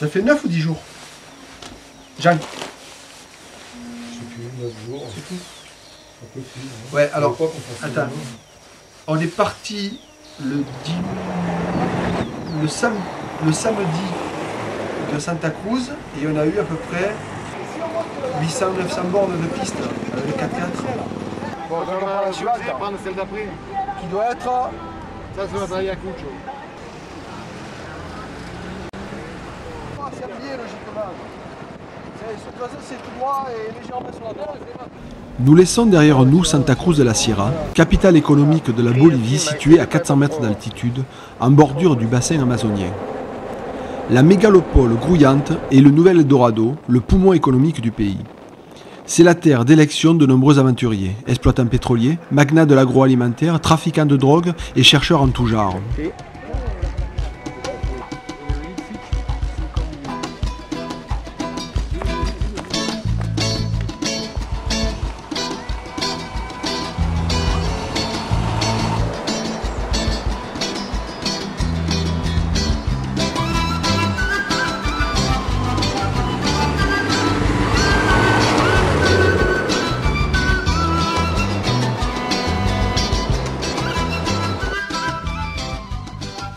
fait 9 ou 10 jours? Jean? Je sais plus, 9 jours. C'est tout. Un peu plus. Hein. Ouais, alors, Pas qu'on fasse attends. ça. On est parti le samedi de Santa Cruz et on a eu à peu près 800-900 bornes de piste avec le 4x4. Bon, on va la suivante, prendre celle d'après. Qui doit être... Ça va à Ayacucho. C'est plié logiquement. C'est tout droit et légèrement sur la droite. Nous laissons derrière nous Santa Cruz de la Sierra, capitale économique de la Bolivie située à 400 mètres d'altitude, en bordure du bassin amazonien. La mégalopole grouillante est le nouvel Eldorado, le poumon économique du pays. C'est la terre d'élection de nombreux aventuriers, exploitants pétroliers, magnats de l'agroalimentaire, trafiquants de drogue et chercheurs en tout genre.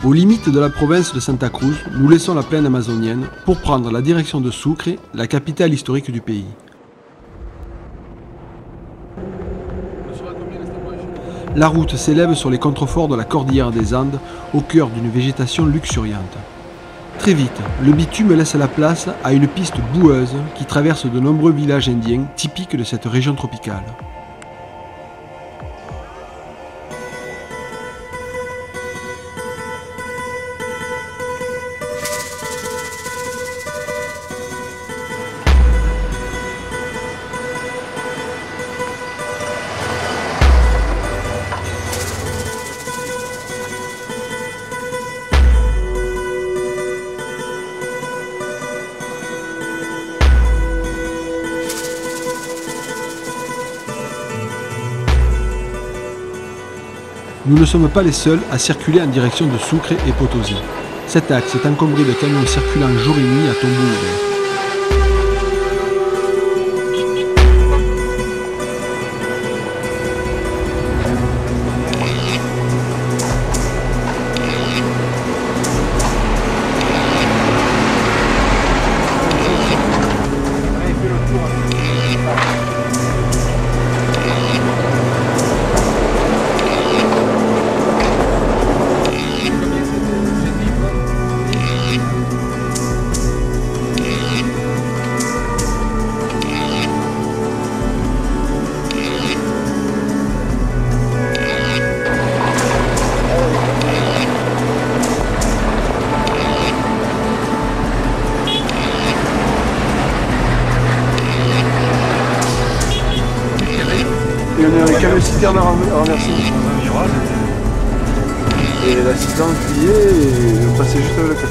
Aux limites de la province de Santa Cruz, nous laissons la plaine amazonienne pour prendre la direction de Sucre, la capitale historique du pays. La route s'élève sur les contreforts de la cordillère des Andes, au cœur d'une végétation luxuriante. Très vite, le bitume laisse la place à une piste boueuse qui traverse de nombreux villages indiens typiques de cette région tropicale. Nous ne sommes pas les seuls à circuler en direction de Sucre et Potosí. Cet axe est encombré de camions circulant jour et nuit à tombeau ouvert. Et on est avec un citerne renversé. Et la citerne pliée et on passait juste avec le 4x4.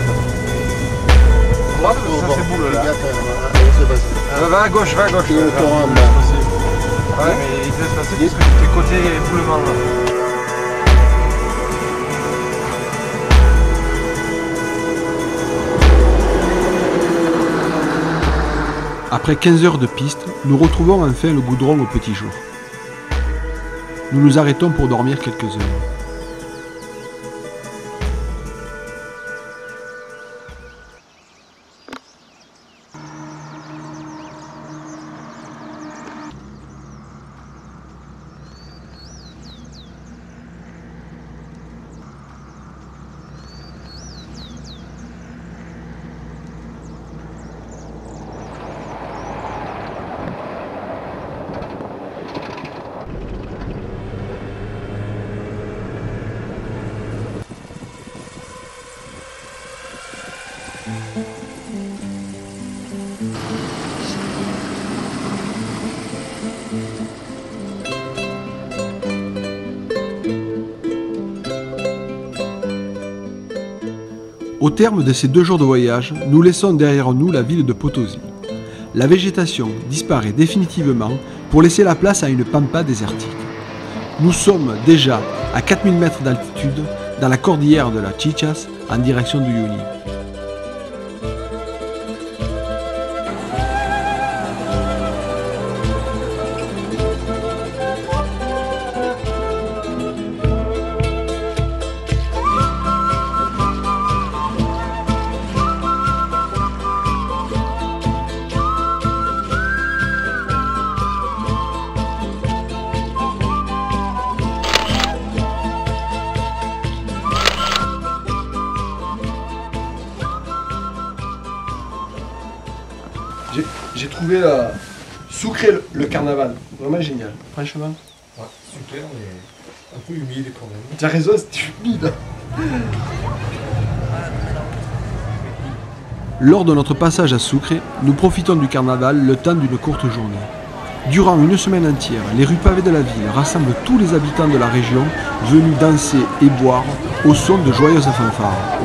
Ça c'est boule là. Va à gauche, va à gauche. Le torrent en bas. Ouais, mais il te laisse passer parce que tu es côté éboulement là. Après 15 heures de piste, nous retrouvons enfin le goudron au petit jour. Nous nous arrêtons pour dormir quelques heures. Au terme de ces 2 jours de voyage, nous laissons derrière nous la ville de Potosí. La végétation disparaît définitivement pour laisser la place à une pampa désertique. Nous sommes déjà à 4000 mètres d'altitude dans la cordillère de la Chichas en direction de Uyuni. trouvé Sucre, le carnaval. Vraiment génial, franchement. Ouais, super, mais un peu humide quand même. Tu as raison, c'est humide. Lors de notre passage à Sucre, nous profitons du carnaval le temps d'une courte journée. Durant une semaine entière, les rues pavées de la ville rassemblent tous les habitants de la région venus danser et boire au son de joyeuses fanfares.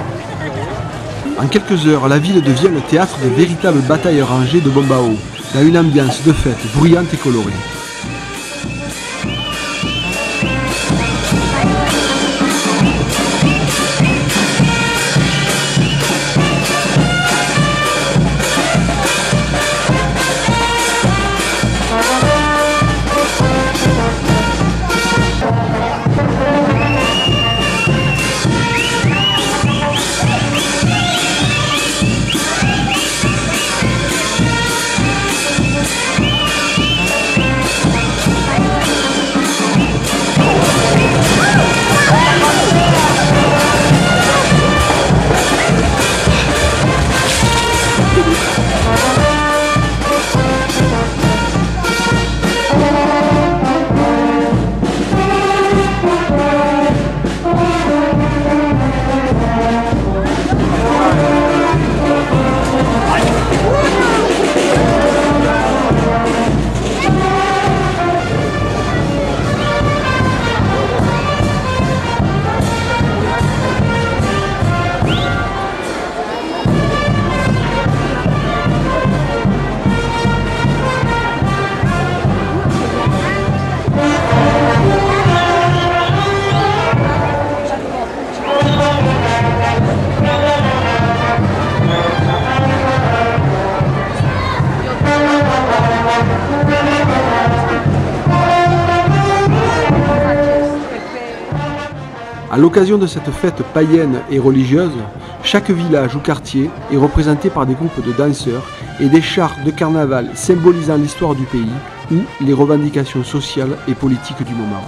En quelques heures, la ville devient le théâtre de véritables batailles rangées de bombes à eau, dans une ambiance de fête bruyante et colorée. À l'occasion de cette fête païenne et religieuse, chaque village ou quartier est représenté par des groupes de danseurs et des chars de carnaval symbolisant l'histoire du pays ou les revendications sociales et politiques du moment.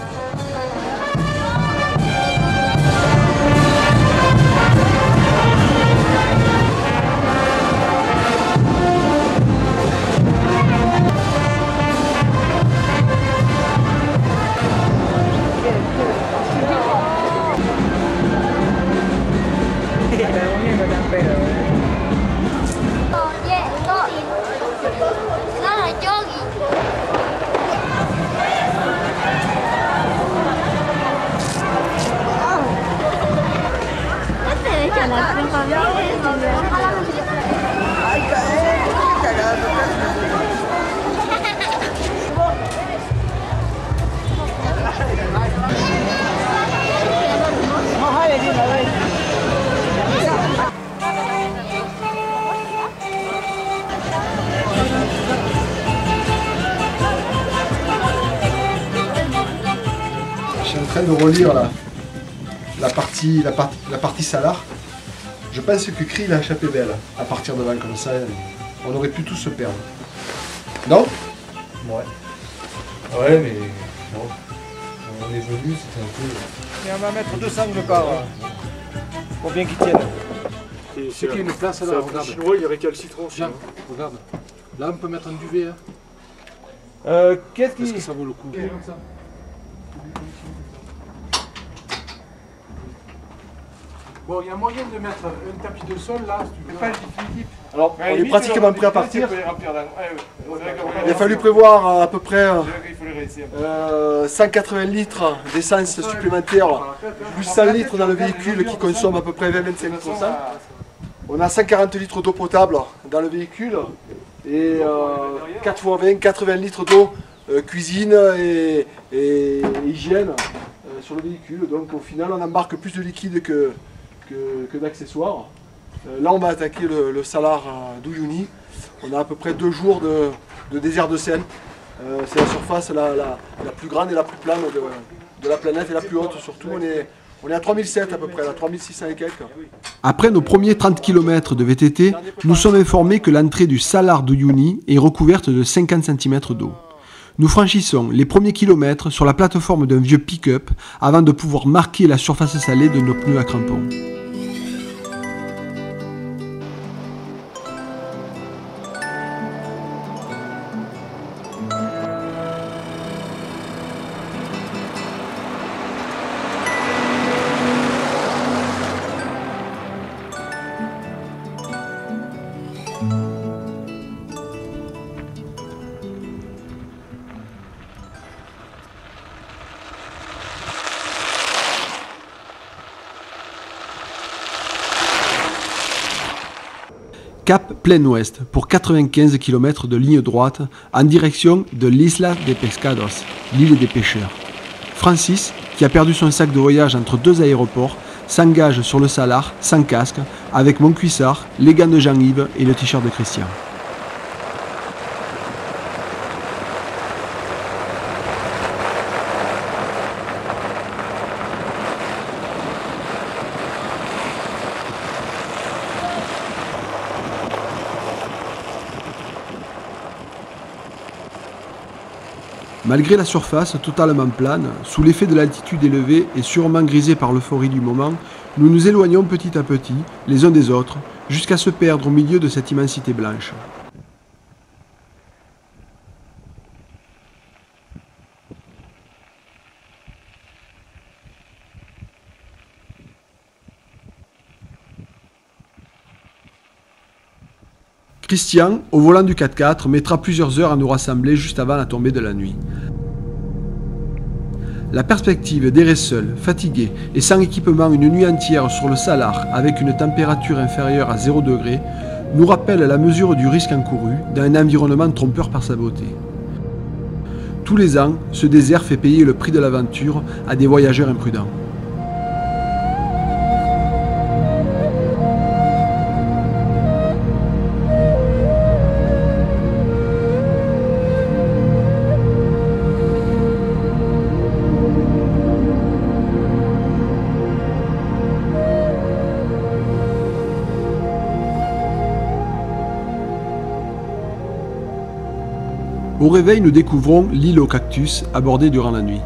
Je suis en train de relire la partie Salar. Je pense que Cri l'a échappé belle à partir de là, comme ça, on aurait pu tous se perdre. Non? Ouais. Ouais, mais bon, on est venu, c'était un peu... Et on va mettre 200 je pars, pour bien qu'ils tiennent. C'est qu'il y a une place là, regarde. Chinois, il y aurait quel citron? Tiens, regarde. Là, on peut mettre un duvet. Hein. Qu'est-ce Est-ce que qui... ça vaut le coup? Bon, il y a moyen de mettre un tapis de sol là, si tu veux. Pas définitif. Alors, on est pratiquement prêt à partir. Il Il a fallu prévoir à peu près Il faut les réussir. 180 litres d'essence supplémentaire, plus 100 litres dans le véhicule qui consomme à peu près 20-25 litres. On a 140 litres d'eau potable dans le véhicule et 4 x 20, 80 litres d'eau cuisine et hygiène sur le véhicule. Donc au final, on embarque plus de liquide que d'accessoires. Là, on va attaquer le Salar d'Uyuni. On a à peu près 2 jours de désert de Seine. C'est la surface la plus grande et la plus plane de la planète et la plus haute surtout. On est à 3007 à peu près, à 3600 et quelques. Après nos premiers 30 km de VTT, nous sommes informés que l'entrée du Salar d'Uyuni est recouverte de 50 cm d'eau. Nous franchissons les premiers kilomètres sur la plateforme d'un vieux pick-up avant de pouvoir marquer la surface salée de nos pneus à crampons. cap plein ouest pour 95 km de ligne droite en direction de l'Isla de Pescados, l'île des pêcheurs. Francis, qui a perdu son sac de voyage entre deux aéroports, s'engage sur le Salar sans casque avec mon cuissard, les gants de Jean-Yves et le t-shirt de Christian. Malgré la surface totalement plane, sous l'effet de l'altitude élevée et sûrement grisée par l'euphorie du moment, nous nous éloignons petit à petit, les uns des autres, jusqu'à se perdre au milieu de cette immensité blanche. Christian, au volant du 4x4, mettra plusieurs heures à nous rassembler juste avant la tombée de la nuit. La perspective d'errer seul, fatigué et sans équipement une nuit entière sur le Salar avec une température inférieure à 0 degré nous rappelle la mesure du risque encouru dans un environnement trompeur par sa beauté. Tous les ans, ce désert fait payer le prix de l'aventure à des voyageurs imprudents. Au réveil, nous découvrons l'île aux cactus abordée durant la nuit.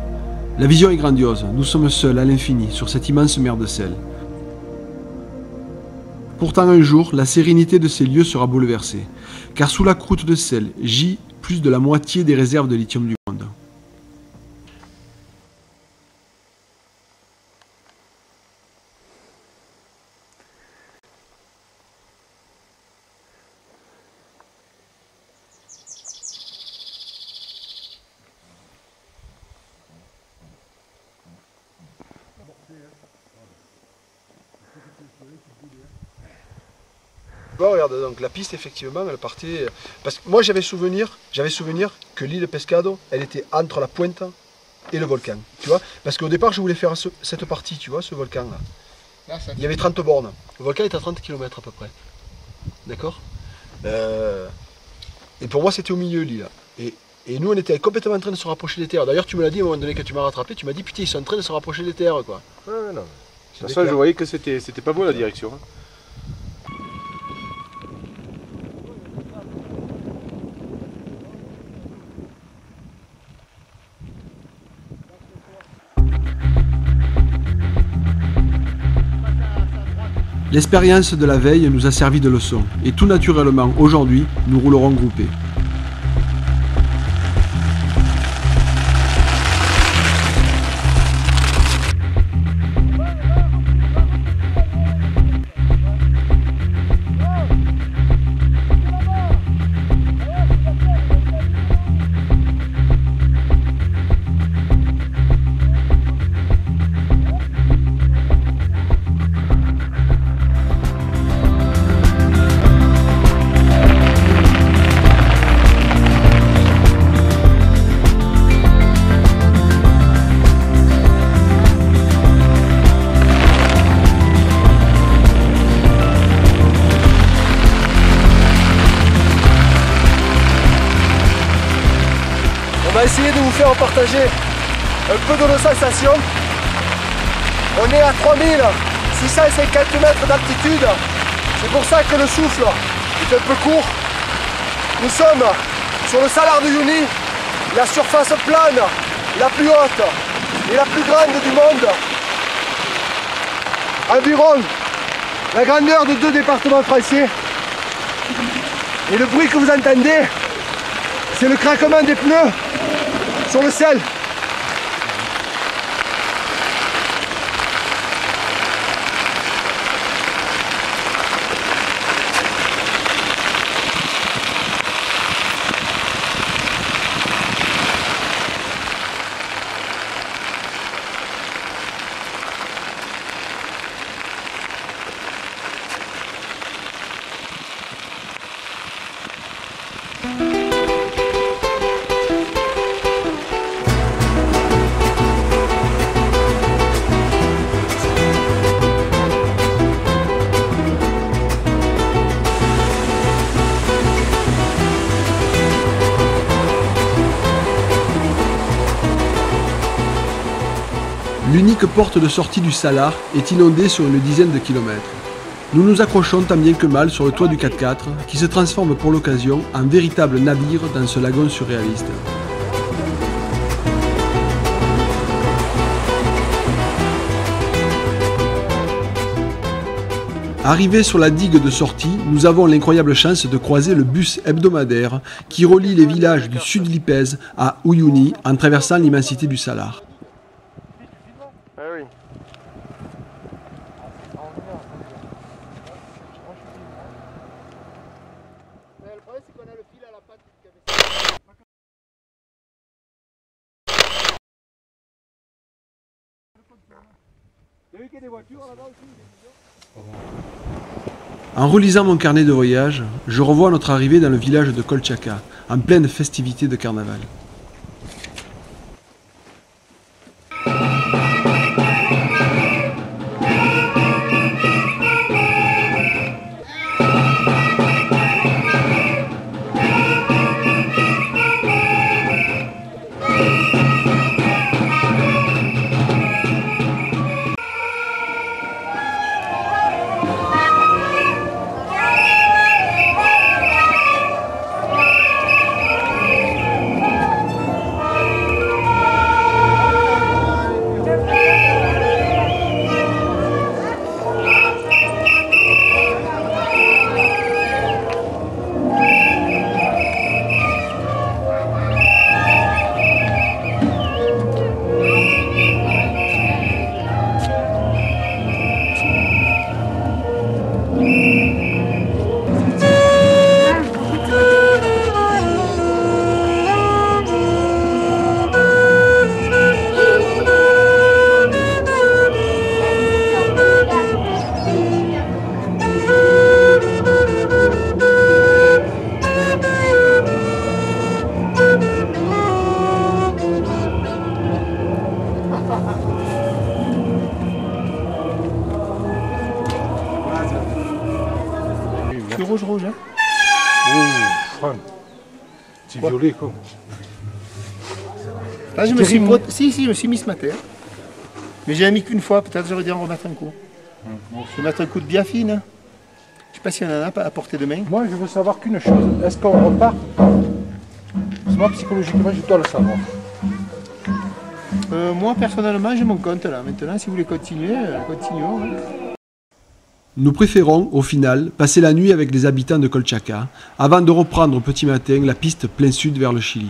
La vision est grandiose, nous sommes seuls à l'infini sur cette immense mer de sel. Pourtant un jour, la sérénité de ces lieux sera bouleversée, car sous la croûte de sel gît plus de la moitié des réserves de lithium du monde. Bon, regarde, donc la piste effectivement elle partait. Parce que moi j'avais souvenir que l'île de Pescado, elle était entre la pointe et le volcan. Tu vois. Parce qu'au départ je voulais faire cette partie, tu vois, ce volcan là. Il y avait 30 bornes. Le volcan est à 30 km à peu près. D'accord. Et pour moi c'était au milieu l'île. Et nous on était complètement en train de se rapprocher des terres. D'ailleurs tu me l'as dit à un moment donné que tu m'as rattrapé, tu m'as dit putain ils sont en train de se rapprocher des terres quoi. Ouais, non. De toute façon je voyais que c'était pas beau la direction. Hein. L'expérience de la veille nous a servi de leçon, et tout naturellement, aujourd'hui, nous roulerons groupés. On va essayer de vous faire partager un peu de nos sensations. On est à 3650 mètres d'altitude. C'est pour ça que le souffle est un peu court. Nous sommes sur le Salar de Uyuni, la surface plane, la plus haute et la plus grande du monde. Environ la grandeur de 2 départements français. Et le bruit que vous entendez, c'est le craquement des pneus sur le sel. L'unique porte de sortie du Salar est inondée sur une dizaine de kilomètres. Nous nous accrochons tant bien que mal sur le toit du 4x4 qui se transforme pour l'occasion en véritable navire dans ce lagon surréaliste. Arrivés sur la digue de sortie, nous avons l'incroyable chance de croiser le bus hebdomadaire qui relie les villages du sud Lipèze à Uyuni en traversant l'immensité du Salar. En relisant mon carnet de voyage, je revois notre arrivée dans le village de Kolchaka, en pleine festivité de carnaval. Rouge, hein? Franck, c'est violet quoi. Là, je me suis mis ce matin. Mais j'ai mis qu'une fois, peut-être j'aurais dû en remettre un coup. Je vais mettre un coup de biafine. Je sais pas s'il y en a à portée de main. Moi, je veux savoir qu'une chose. Est-ce qu'on repart? Moi, psychologiquement, je dois le savoir. Moi, personnellement, j'ai mon compte là. Maintenant, si vous voulez continuer, continuons. Hein. Nous préférons, au final, passer la nuit avec les habitants de Kolchaka, avant de reprendre au petit matin la piste plein sud vers le Chili.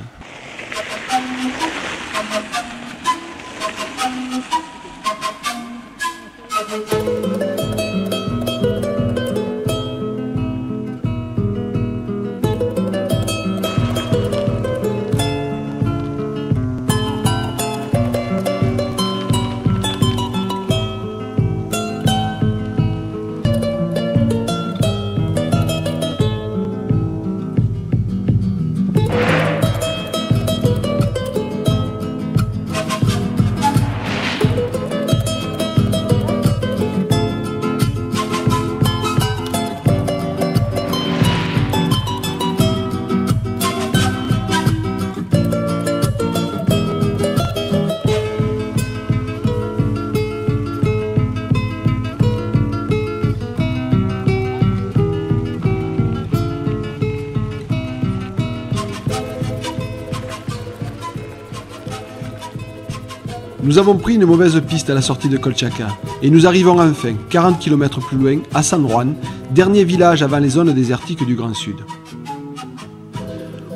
Nous avons pris une mauvaise piste à la sortie de Kolchaka et nous arrivons enfin, 40 km plus loin, à San Juan, dernier village avant les zones désertiques du Grand Sud.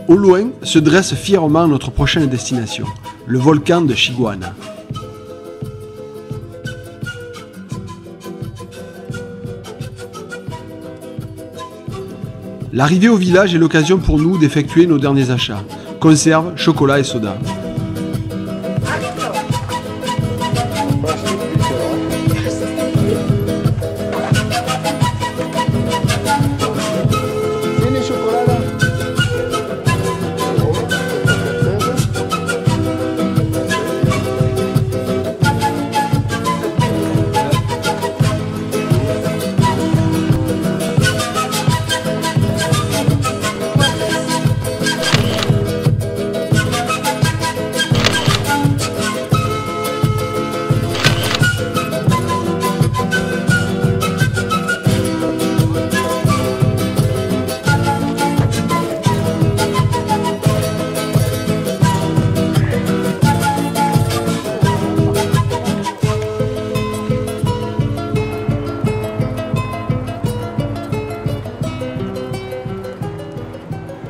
Au loin se dresse fièrement notre prochaine destination, le volcan de Chiguana. L'arrivée au village est l'occasion pour nous d'effectuer nos derniers achats, conserves, chocolat et soda.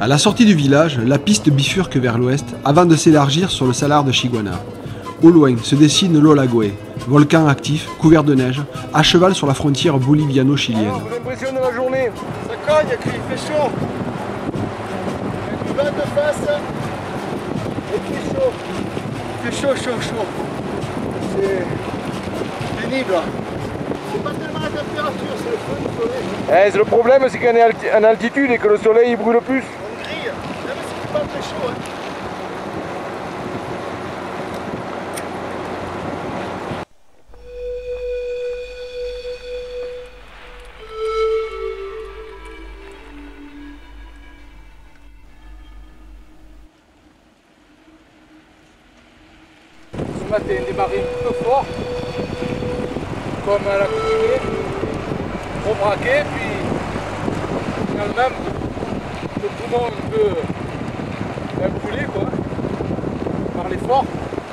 À la sortie du village, la piste bifurque vers l'ouest avant de s'élargir sur le salar de Chiguana. Au loin se dessine l'Olagüe, volcan actif, couvert de neige, à cheval sur la frontière boliviano-chilienne. L'impression de la journée. Ça cogne, il fait chaud. Il y a du vent de face. Et il fait chaud. Il fait chaud. C'est pénible. C'est pas tellement la température, c'est le feu du soleil. Le problème, c'est qu'on est en altitude et que le soleil il brûle plus. On grille, même si c'est pas très chaud. Ce matin, démarré un peu fort, comme à l'accoutumée, trop braqué, puis finalement le poumon un peu brûlé quoi, par l'effort,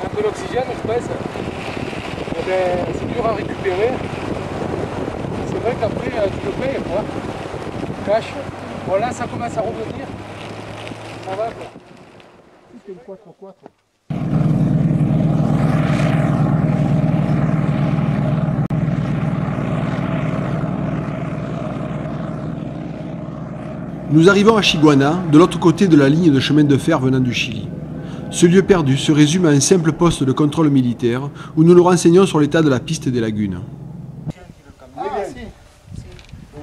un peu l'oxygène je pense. Et ben, c'est dur à récupérer. C'est vrai qu'après tu le payes quoi. Cash. Bon là ça commence à revenir. Ça va quoi. C'est une 4-4. Nous arrivons à Chiguana, de l'autre côté de la ligne de chemin de fer venant du Chili. Ce lieu perdu se résume à un simple poste de contrôle militaire où nous nous renseignons sur l'état de la piste des lagunes. Ah, sí.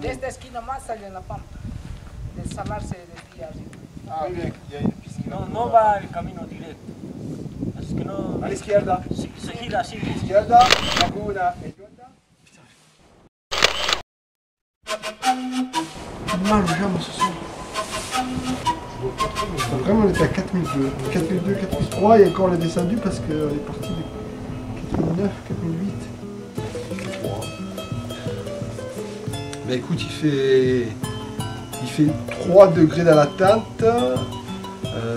Desde esquina más sale la pampa. De salarse de día arriba. Ah, bien, il y a une piste qui va. No va el camino directo. Es que no. A l'izquierda. Se gira así. Izquierda, Laguna et Yonda. Mal aux jambes ce soir. Vraiment, on était à 4002. 4002, 4003 et encore on est descendu parce qu'on est parti de 4009, 4008. Ben écoute, il fait 3 degrés dans la tente.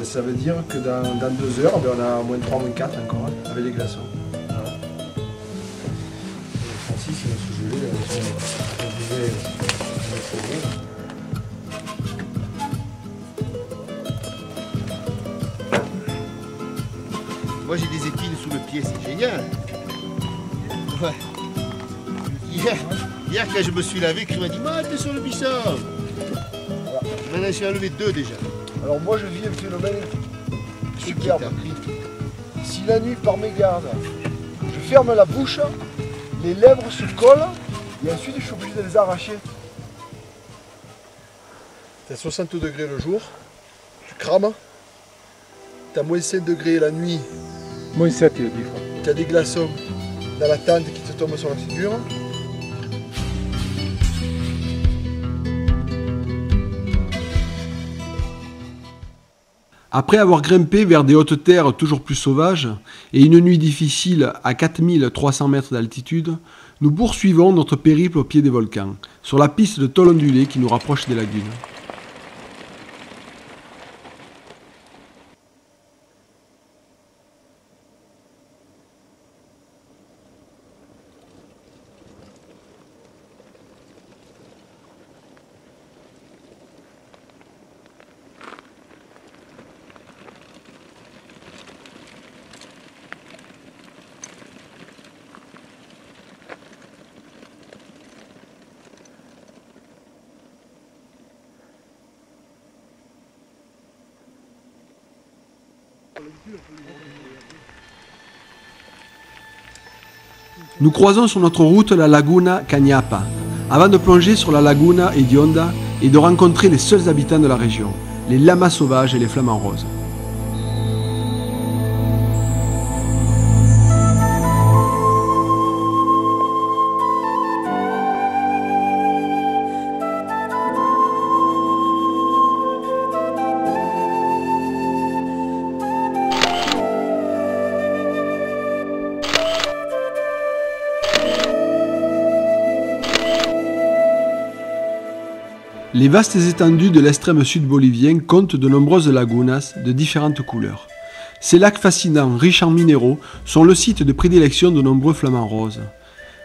Ça veut dire que dans 2 heures, ben on a moins 3, moins 4 encore, hein, avec les glaçons. Voilà. Francis, il va se geler là. Moi j'ai des épines sous le pied, c'est génial. Ouais. Hier quand je me suis lavé, il m'a dit « t'es sur le bisson !» Voilà. Maintenant j'ai enlevé 2 déjà. Alors moi je vis un phénomène Qui superbe. t'a pris? Si la nuit par mégarde, je ferme la bouche, les lèvres se collent et ensuite je suis obligé de les arracher. T'as 60 degrés le jour, tu crames. T'as moins 5 degrés la nuit, Moins 7 il dit. t'as des glaçons dans la tente qui te tombent sur la figure. Après avoir grimpé vers des hautes terres toujours plus sauvages et une nuit difficile à 4300 mètres d'altitude, nous poursuivons notre périple au pied des volcans, sur la piste de tôle ondulée qui nous rapproche des lagunes. Nous croisons sur notre route la laguna Cañapa, avant de plonger sur la laguna Hedionda et de rencontrer les seuls habitants de la région, les lamas sauvages et les flamants roses. Les vastes étendues de l'extrême sud bolivien comptent de nombreuses lagunas de différentes couleurs. Ces lacs fascinants, riches en minéraux, sont le site de prédilection de nombreux flamants roses.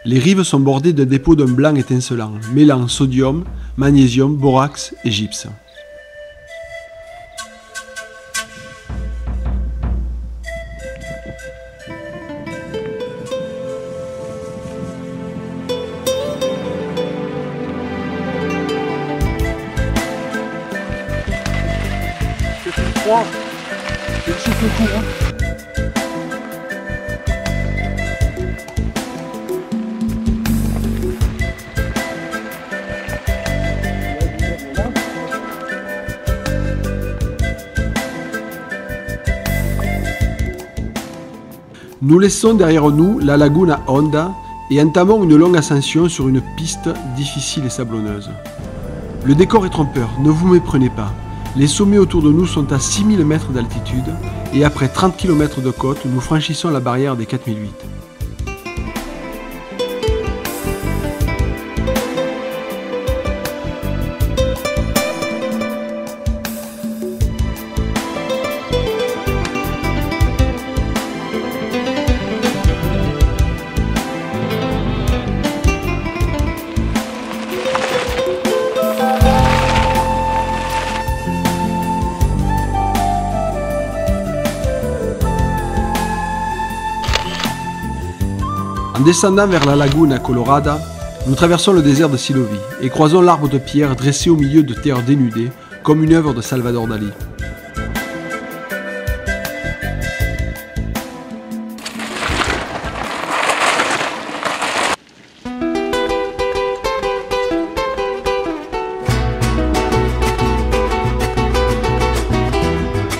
Les rives sont bordées de dépôts d'un blanc étincelant, mêlant sodium, magnésium, borax et gypse. froid. Et le souffle court. Hein. Nous laissons derrière nous la lagune Honda et entamons une longue ascension sur une piste difficile et sablonneuse. Le décor est trompeur, ne vous méprenez pas. Les sommets autour de nous sont à 6000 mètres d'altitude et après 30 km de côte, nous franchissons la barrière des 4008. En descendant vers la lagune Colorada, nous traversons le désert de Silovy et croisons l'arbre de pierre dressé au milieu de terres dénudées, comme une œuvre de Salvador Dalí.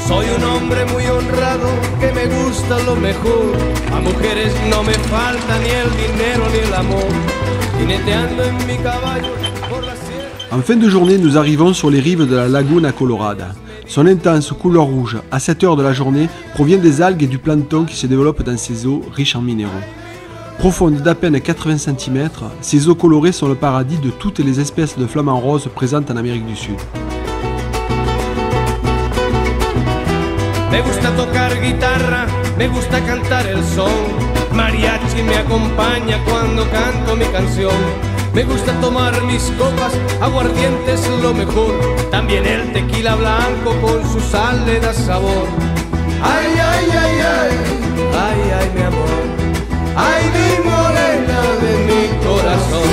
Soy un hombre muy honrado que me gusta lo mejor. A mujeres no me falta ni el dinero ni el amor. Jineteando en mi caballo por la sierra. En fin de journée, nous arrivons sur les rives de la lagune Colorada. Son intense couleur rouge à cette heure de la journée provient des algues et du plancton qui se développent dans ces eaux riches en minéraux. Profondes d'à peine 80 cm, ces eaux colorées sont le paradis de toutes les espèces de flamants roses présentes en Amérique du Sud. Me gusta tocar guitarra, me gusta cantar el son. Mariachi me acompaña cuando canto mi canción. Me gusta tomar mis copas, aguardiente es lo mejor. También el tequila blanco con su sal le da sabor. Ay, ay, ay, ay, ay, ay, mi amor. Ay, mi morena de mi corazón.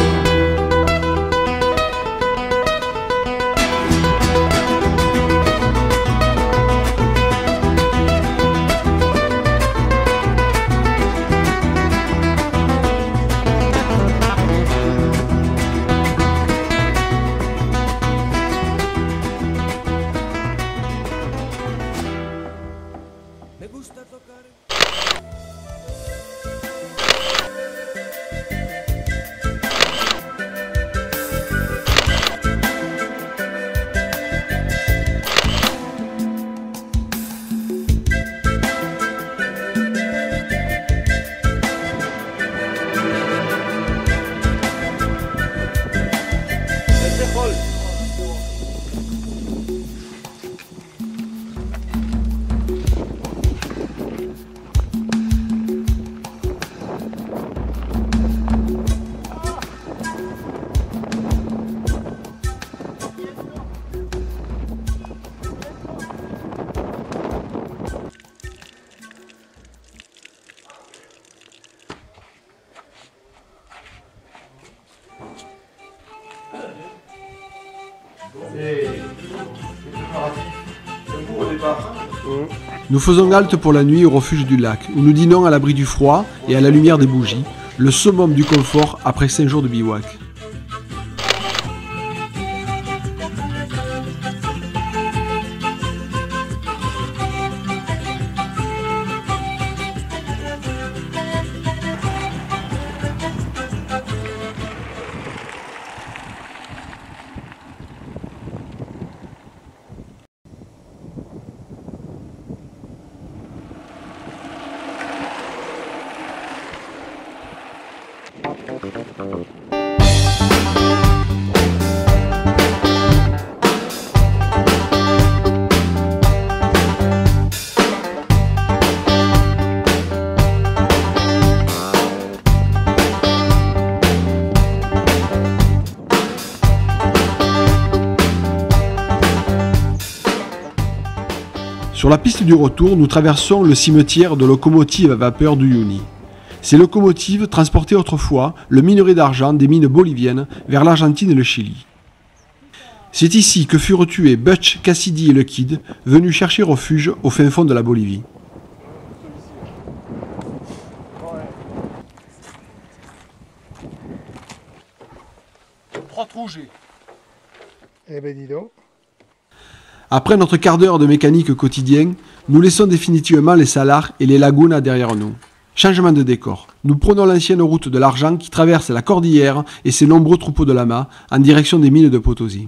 Nous faisons halte pour la nuit au refuge du lac, où nous dînons à l'abri du froid et à la lumière des bougies, le summum du confort après 5 jours de bivouac. Sur la piste du retour, nous traversons le cimetière de locomotives à vapeur du Uyuni. Ces locomotives transportaient autrefois le minerai d'argent des mines boliviennes vers l'Argentine et le Chili. C'est ici que furent tués Butch Cassidy et le Kid, venus chercher refuge au fin fond de la Bolivie. Eh ben dis donc. Après notre quart d'heure de mécanique quotidien, nous laissons définitivement les salars et les lagunes derrière nous. Changement de décor. Nous prenons l'ancienne route de l'Argent qui traverse la cordillère et ses nombreux troupeaux de lamas en direction des mines de Potosi.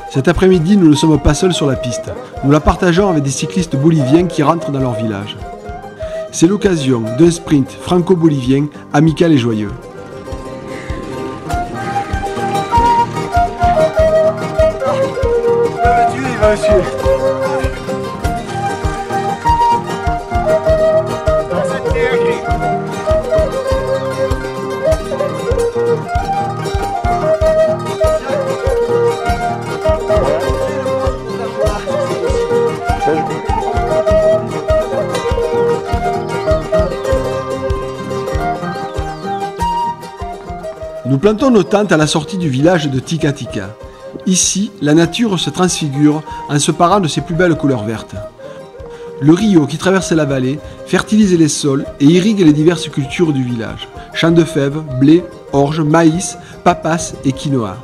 Cet après-midi, nous ne sommes pas seuls sur la piste. Nous la partageons avec des cyclistes boliviens qui rentrent dans leur village. C'est l'occasion d'un sprint franco-bolivien amical et joyeux. Nous plantons nos tentes à la sortie du village de Tica Tica. Ici, la nature se transfigure en se parant de ses plus belles couleurs vertes. Le rio qui traverse la vallée fertilise les sols et irrigue les diverses cultures du village. Champs de fèves, blé, orge, maïs, papas et quinoa.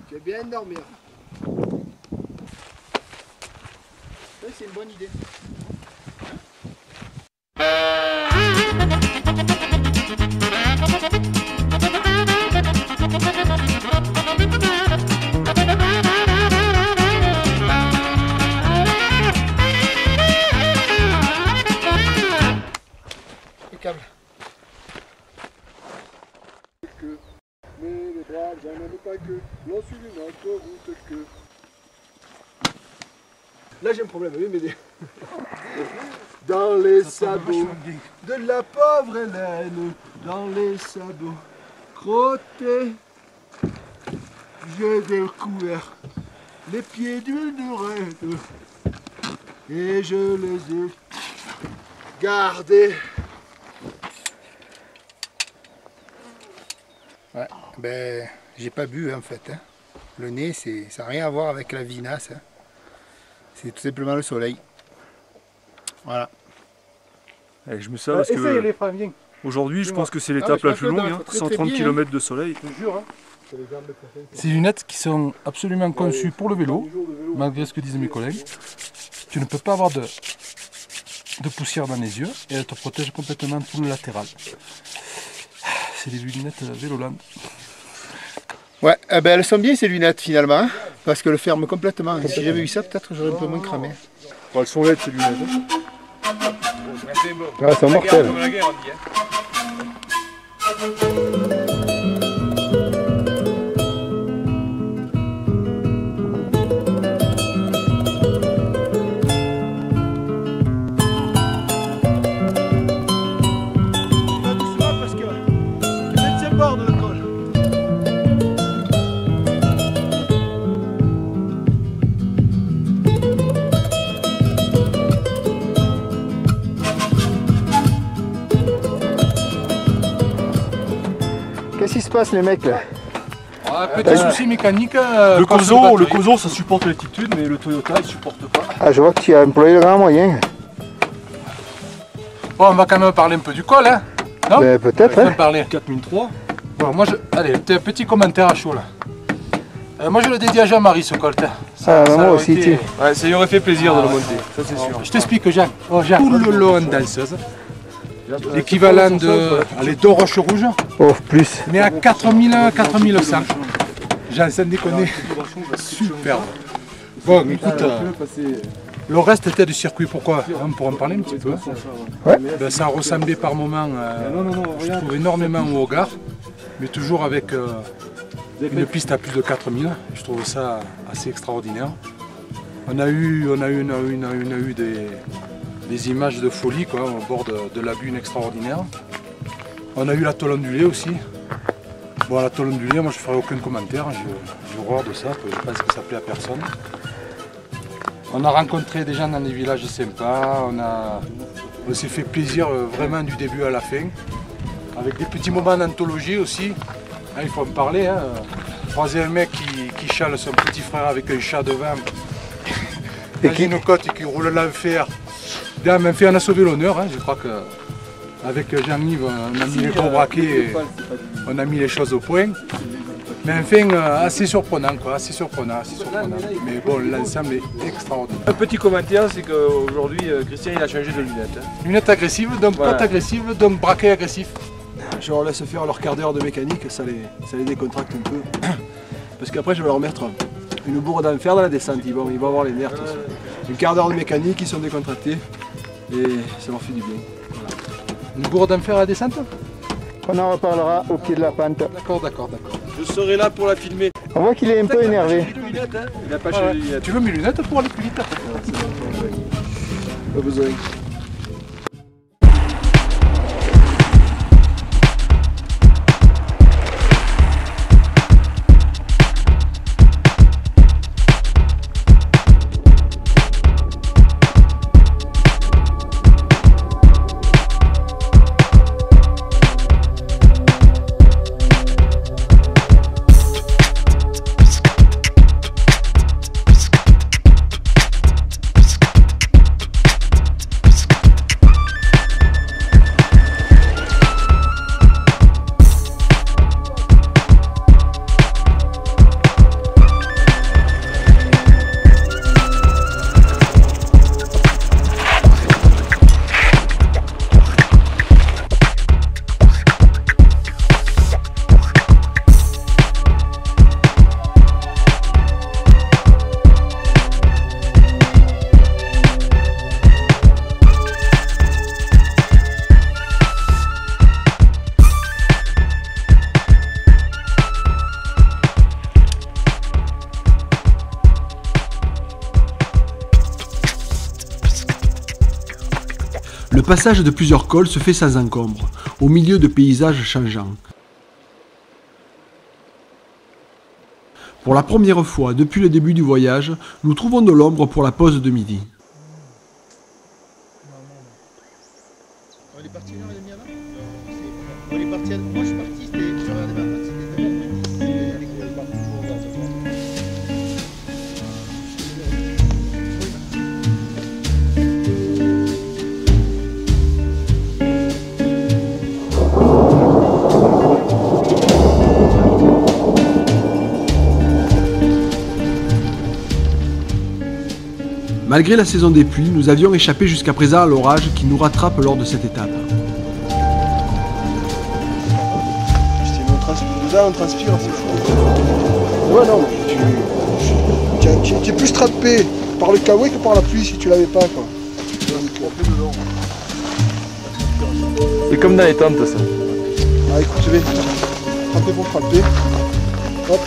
Tu vas bien dormir. C'est une bonne idée. Impeccable. Mais les braves, j'en aime pas que l'on suit notre route que. Là j'ai un problème, oui, mais dans les sabots de la pauvre Hélène, dans les sabots crottés, j'ai découvert les pieds d'une dorette et je les ai gardés. Ouais, ben j'ai pas bu en fait. Hein. Le nez, ça n'a rien à voir avec la vinasse. Hein. C'est tout simplement le soleil. Voilà. Et je me sers parce que aujourd'hui, je pense que c'est l'étape la plus longue. Hein. 130 km de soleil. Je te jure, hein. Ces lunettes qui sont absolument conçues pour le vélo, malgré ce que disent mes collègues. Tu ne peux pas avoir de poussière dans les yeux et elles te protègent complètement tout le latéral. C'est des lunettes Véloland. Ouais, ben elles sont bien ces lunettes finalement, hein, parce que le ferme complètement. Si j'avais eu ça, peut-être j'aurais un peu moins cramé. Bon, elles sont laides ces lunettes. Ah, elles sont mortelles. Qu'est-ce qui se passe les mecs là? Petit souci mécanique. Le Kozo ça supporte l'altitude, mais le Toyota il supporte pas. Ah, je vois que tu as employé le grand moyen. Bon, on va quand même parler un peu du col, hein? Non? Ben, peut-être, hein? Parler. 4003. Bon, moi, allez, un petit commentaire à chaud là. Moi je le dédie à Jean-Marie ce colt. Moi aussi, été... Ouais, ça lui aurait fait plaisir de le monter, ça c'est sûr. Je t'explique Jacques. Oh, Jacques, tout le long danseuse. L'équivalent de deux roches rouges. Oh, plus. Mais à 4100. Jean, sans déconner. Superbe. Bon, écoute, le reste était du circuit. Pourquoi? Pour en parler un petit peu. Ouais. Ben, ça ressemblait par moments, je trouve, énormément au Hogarth, mais toujours avec une piste à plus de 4000. Je trouve ça assez extraordinaire. On a eu des images de folie quoi, au bord de la Bune extraordinaire. On a eu la tôle ondulée aussi. Bon, la tôle ondulée, moi je ne ferai aucun commentaire, j'ai horreur de ça, je pense que ça plaît à personne. On a rencontré des gens dans des villages sympas, on s'est fait plaisir vraiment du début à la fin, avec des petits moments d'anthologie aussi. Hein, il faut en parler, hein. Croiser un mec qui chale son petit frère avec un chat devant, dans une côte et qui roule l'enfer. On a sauvé l'honneur, hein. Je crois qu'avec Jean-Yves, on a mis les gros braquets et on a mis les choses au point. Mais enfin, assez surprenant, quoi, assez surprenant. Mais bon, l'ensemble est extraordinaire. Un petit commentaire, c'est qu'aujourd'hui, Christian il a changé de lunettes. Hein. Lunettes agressives, donc côte agressive, donc braquet agressif. Je leur laisse faire leur quart d'heure de mécanique, ça les décontracte un peu. Parce qu'après, je vais leur mettre une bourre d'enfer dans la descente, ils vont avoir les nerfs. Une quart d'heure de mécanique, ils sont décontractés et ça leur fait du bien. Voilà. Une bourre d'enfer à la descente? On en reparlera au pied de la pente. D'accord. Je serai là pour la filmer. On voit qu'il est un peu énervé. Il n'a pas changé de lunettes. Tu veux mes lunettes pour aller plus vite? Pas besoin. Le passage de plusieurs cols se fait sans encombre, au milieu de paysages changeants. Pour la première fois depuis le début du voyage, nous trouvons de l'ombre pour la pause de midi. On est parti une heure et demie avant? On est parti, moi je suis parti, je regardais ma partie, c'était 9h30. Malgré la saison des pluies, nous avions échappé jusqu'à présent à l'orage qui nous rattrape lors de cette étape. On transpire, c'est fou. Ouais, non, tu es plus trappé par le kawaii que par la pluie si tu l'avais pas, quoi. C'est comme dans les tentes, ça. Ah, écoute, je vais frapper pour frapper. Hop.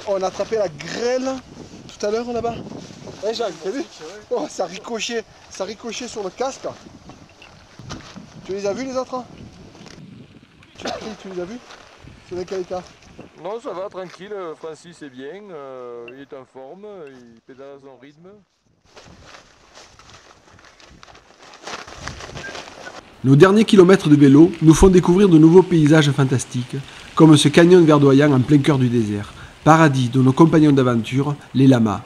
On a attrapé la grêle tout à l'heure là-bas. Ouais, Jacques, t'as vu? Oh, ça ricochait sur le casque. Tu les as vus les autres? Tu les as vus? C'est dans quel état? Non, ça va, tranquille. Francis est bien, il est en forme, il pédale à son rythme. Nos derniers kilomètres de vélo nous font découvrir de nouveaux paysages fantastiques, comme ce canyon verdoyant en plein cœur du désert, paradis de nos compagnons d'aventure, les lamas.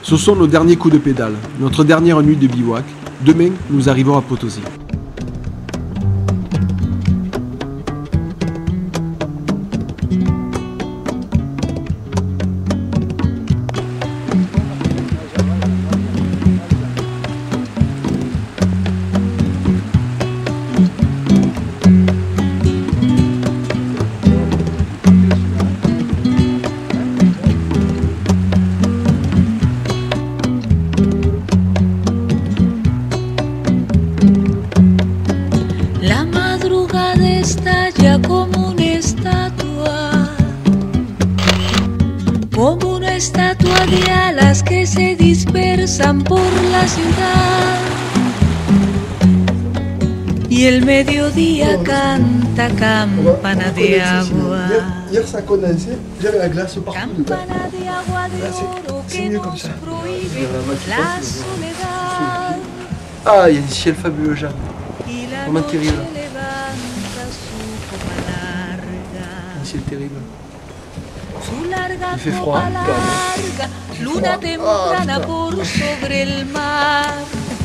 Ce sont nos derniers coups de pédale, notre dernière nuit de bivouac. Demain, nous arrivons à Potosi. Como una estatua de alas que se dispersan por la ciudad. Y el mediodía canta campana de agua. Hier ça a condensé, j'avais la glace partout. Campana de agua de oro que nos prohíbe la soledad. Ah, il y a un ciel fabuleux, Jean. Vraiment terrible. Un ciel terrible. Il fait froid. Luna temprana por sobre el mar.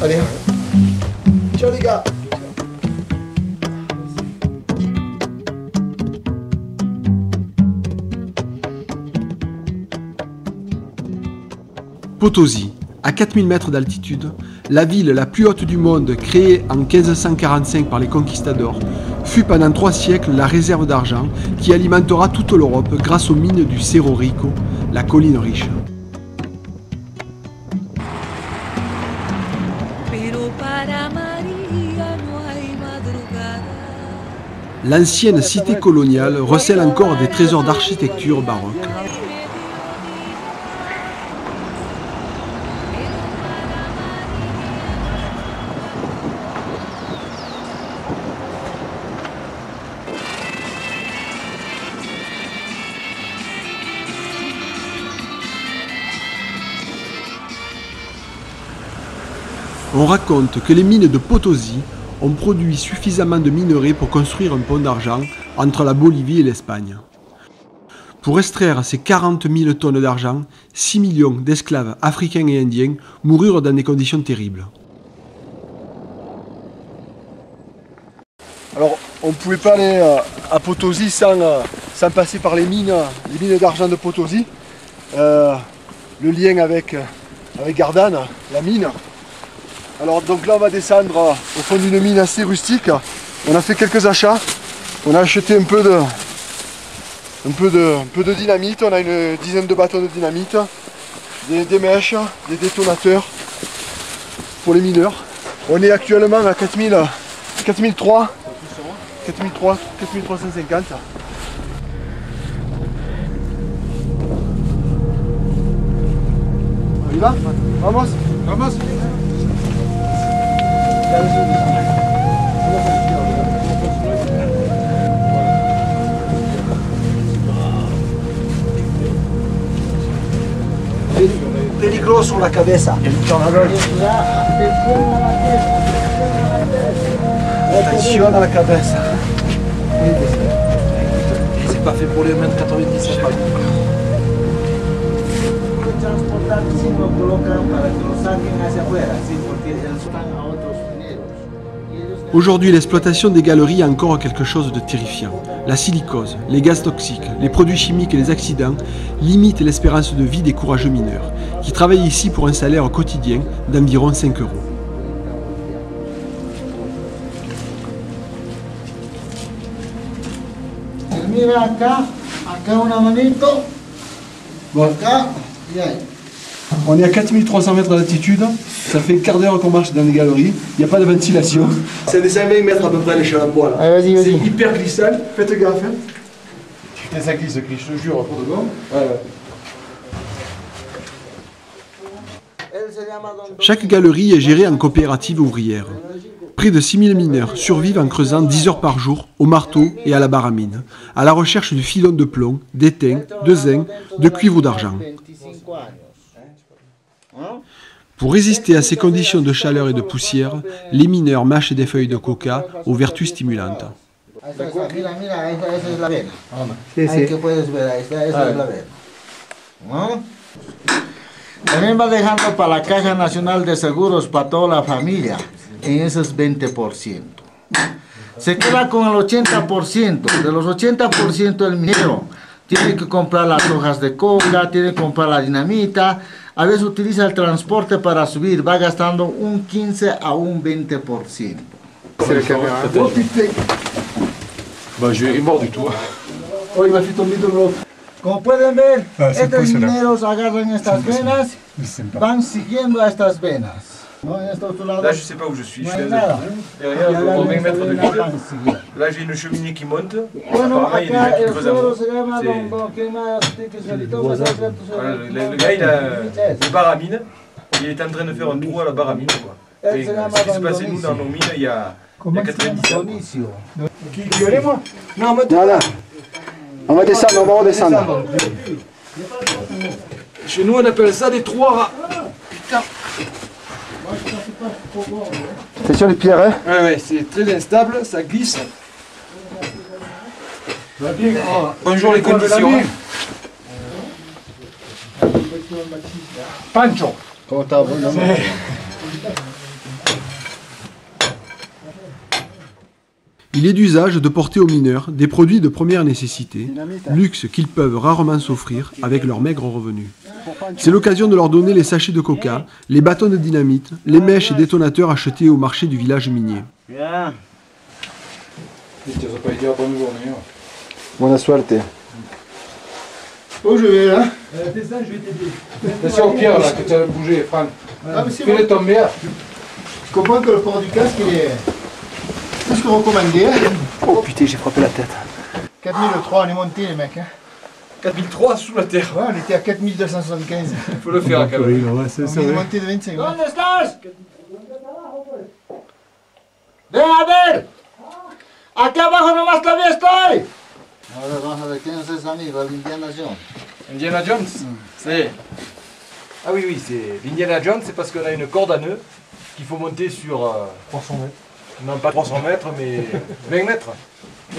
Allez, ciao les gars. Potosi, à 4000 mètres d'altitude, la ville la plus haute du monde, créée en 1545 par les conquistadors, fut pendant 3 siècles la réserve d'argent qui alimentera toute l'Europe grâce aux mines du Cerro Rico, la colline riche. L'ancienne cité coloniale recèle encore des trésors d'architecture baroque. On raconte que les mines de Potosi ont produit suffisamment de minerais pour construire un pont d'argent entre la Bolivie et l'Espagne. Pour extraire ces 40 000 tonnes d'argent, 6 millions d'esclaves africains et indiens moururent dans des conditions terribles. Alors, on ne pouvait pas aller à Potosi sans passer par les mines d'argent de Potosi. Le lien avec Gardanne, la mine. Alors donc là on va descendre au fond d'une mine assez rustique. On a fait quelques achats. On a acheté un peu de dynamite. On a une dizaine de bâtons de dynamite, des mèches, des détonateurs pour les mineurs. On est actuellement à 4350. On y va? Vamos! Vamos! Cuidado sur la cabeza. Attention à la cabeza. C'est pas fait pour les 1m97. Aujourd'hui, l'exploitation des galeries a encore quelque chose de terrifiant. La silicose, les gaz toxiques, les produits chimiques et les accidents limitent l'espérance de vie des courageux mineurs, qui travaillent ici pour un salaire quotidien d'environ 5 €. Mira acá una manito, acá y ahí. On est à 4300 mètres d'altitude, ça fait un quart d'heure qu'on marche dans les galeries, il n'y a pas de ventilation. C'est des 120 mètres à peu près l'échelle en bois là. Allez, vas-y. C'est hyper glissant, faites gaffe. Hein. Putain, ça glisse, je te jure, pour de bon. Chaque galerie est gérée en coopérative ouvrière. Près de 6000 mineurs survivent en creusant 10 heures par jour au marteau et à la barre à mine, à la recherche du filon de plomb, d'étain, de zinc, de cuivre ou d'argent. Pour résister à ces conditions de chaleur et de poussière, les mineurs mâchent des feuilles de coca aux vertus stimulantes. También va dejando para la Caja Nacional de Seguros para toda la familia en esos 20%. Se queda con el 80%. De los 80% el minero tiene que comprar las hojas de coca, tiene que comprar la dinamita, a veces utiliza el transporte para subir, va gastando un 15 a un 20%. C'est la caméra. Oh putain. Bah, je vais mort du tout. Oh, il m'a fait tomber de l'autre. Como pueden ver, estos mineros agarran estas venas, van siguiendo a estas venas. ¿No? En este otro lado, là, je sais pas où je suis. no Je hay suis nada. derrière, Y au 20 mètres de venas vide. van siguiendo. Là, j'ai une cheminée qui monte. Bueno, Apparemment, il y a acá des gens qui el creusent suelo avant. se llama C'est- Don Quema, Voilà, le gars, il a une barre à mine. Il est en train de faire un trou à la barre à mine. Quoi. Et, ce qui s'est passé nous dans nos mines il y a 90 ans. Non, maintenant. On va descendre, on va redescendre. Chez nous, on appelle ça des trous à rats. Putain. Attention les pierres, hein. Ouais, c'est très instable, ça glisse. Bonjour les conditions. Pancho. Il est d'usage de porter aux mineurs des produits de première nécessité, luxe qu'ils peuvent rarement s'offrir avec leurs maigres revenus. C'est l'occasion de leur donner les sachets de coca, les bâtons de dynamite, les mèches et détonateurs achetés au marché du village minier. Buona suerte. Où je vais là? Descends, je vais t'aider. Attention aux pierres là, que tu as bougé, Franck. Ah, mais c'est Fais-les bon. tomber. Je comprends que le port du casque il est plus que recommandé. Oh putain, j'ai frappé la tête. 4003, on est monté les mecs. Hein. 4003 sous la terre. Ouais, on était à 4275. Il faut le faire quand même. On est monté de 25. ¿Dónde estás? Ven a ver. Aquí abajo nomás todavía estoy. Ahora vamos a ver quién es ese amigo, el Indiana Jones. Indiana Jones c'est... Ah oui, oui, c'est l'Indiana Jones, c'est parce qu'on a une corde à nœud qu'il faut monter sur... 300 mètres. Non, pas 300 mètres, mais 20 mètres.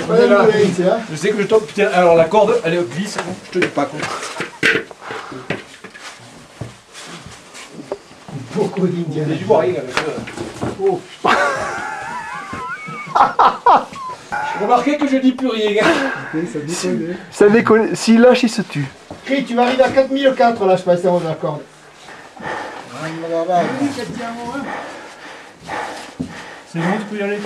On est là. Je sais que je tombe... Putain, alors la corde, elle est glisse, je te dis pas quoi. Beaucoup d'Indiana. Je vois rien avec ça. Oh. Remarquez que je dis plus rien. Ça déconne. S'il lâche, il se tue. Cri, tu vas arriver à 4004 là, je passe en d'accord. C'est bon, tu peux y aller.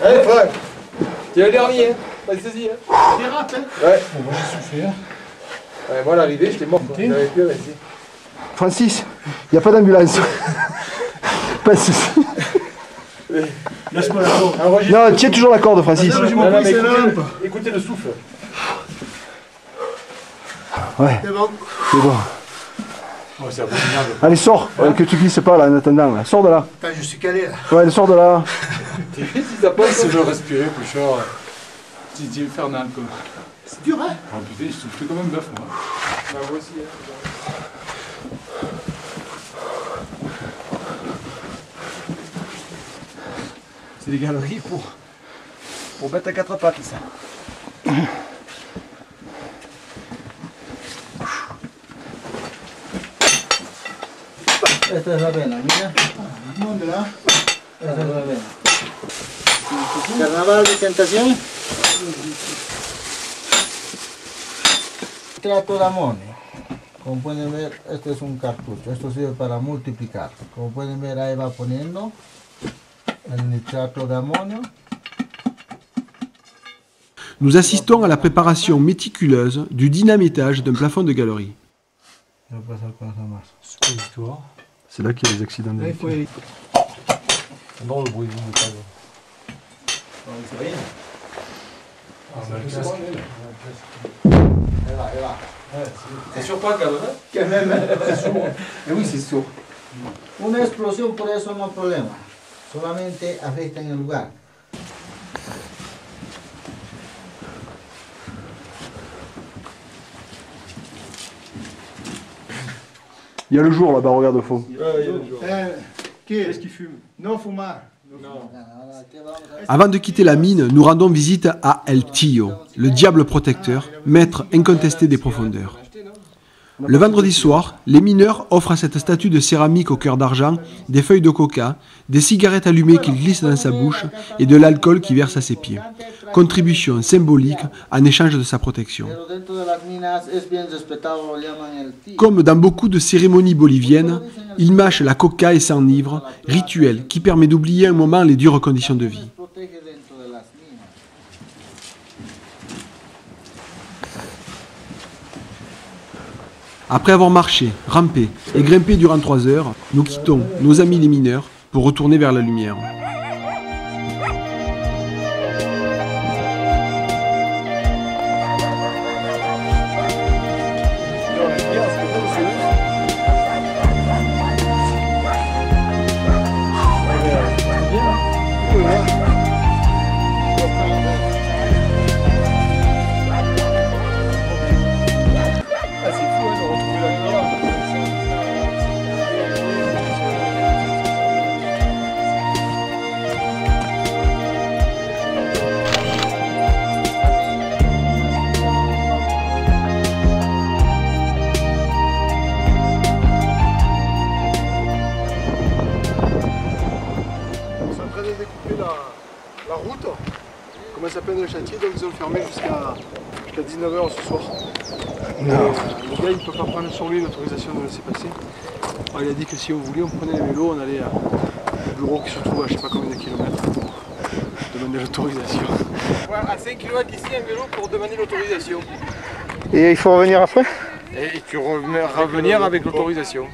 Allez, Franck. Tu es le dernier, hein. Vas-y, hein. Dérape, hein. Ouais. Bon, moi j'ai soufflé. Hein. Ouais, moi, à l'arrivée, j'étais mort. J'avais plus resté. Francis, il n'y a pas d'ambulance. Pas de soucis. Lâche-moi la corde. Non, tiens toujours la corde, Francis. Attends, je m'en prie, c'est lampe. Écoutez le souffle. Ouais, C'est bon. c'est bon. Ouais, c'est abominable. Allez, sors, que tu glisses pas là en attendant. Là. Sors de là. Attends, je suis calé là. Ouais, sors de là. Si ça passe, je veux respirer plus cher. C'est infernal quoi. C'est dur, hein? Ah putain, il souffle comme un bœuf, moi. Bah, moi aussi, hein. C'est des galeries pour mettre à quatre pattes, ça. Esta es la vena, mira. ¿Dónde la? Esta es la vena. Carnaval de Tentación. Nitrato de amonio. Como pueden ver, este es un cartucho. Esto sirve para multiplicar. Como pueden ver, ahí va poniendo el nitrato de amonio. Nous assistons à la préparation méticuleuse du dynamitage d'un plafond de galerie. C'est là qu'il y a les accidents de vie. Non, le bruit du métal. C'est rien. C'est sûr pas, cabrón? Quand même. C'est sourd. Eh oui, c'est sourd. Una explosión por eso no hay problema. Solamente afecta en el lugar. Il y a le jour là-bas, regarde au fond. Qu'est-ce qui fume? Non, fumar. Avant de quitter la mine, nous rendons visite à El Tío, le diable protecteur, maître incontesté des profondeurs. Le vendredi soir, les mineurs offrent à cette statue de céramique au cœur d'argent des feuilles de coca, des cigarettes allumées qu'il glisse dans sa bouche et de l'alcool qui verse à ses pieds. Contribution symbolique en échange de sa protection. Comme dans beaucoup de cérémonies boliviennes, ils mâchent la coca et s'enivrent, rituel qui permet d'oublier un moment les dures conditions de vie. Après avoir marché, rampé et grimpé durant 3 heures, nous quittons nos amis les mineurs pour retourner vers la lumière. La route, comment ça s'appelle le chantier, donc ils ont fermé jusqu'à 19h ce soir. Le gars il ne peut pas prendre sur lui l'autorisation de laisser passer. Alors, il a dit que si on voulait, on prenait les vélos, on allait au bureau qui se trouve à je ne sais pas combien de kilomètres pour demander l'autorisation. Ouais, à 5 km d'ici, un vélo pour demander l'autorisation. Et il faut revenir après? Et tu revenir avec l'autorisation.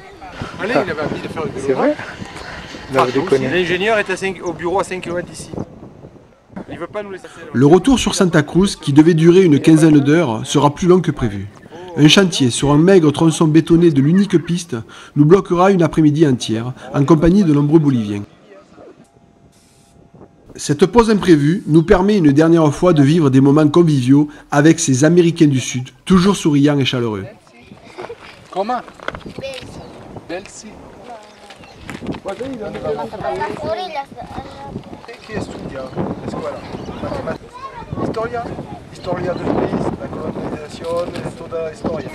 Allez, il avait envie de faire le vélo. C'est vrai? L'ingénieur est au bureau à 5 km d'ici. Il veut pas nous laisser. Le retour sur Santa Cruz, qui devait durer une quinzaine d'heures, sera plus long que prévu. Un chantier sur un maigre tronçon bétonné de l'unique piste nous bloquera une après-midi entière, en compagnie de nombreux Boliviens. Cette pause imprévue nous permet une dernière fois de vivre des moments conviviaux avec ces Américains du Sud, toujours souriants et chaleureux. Comment? Belsi. Chi studia a scuola? Matematica. Storia del país, la colonización, toda la historia.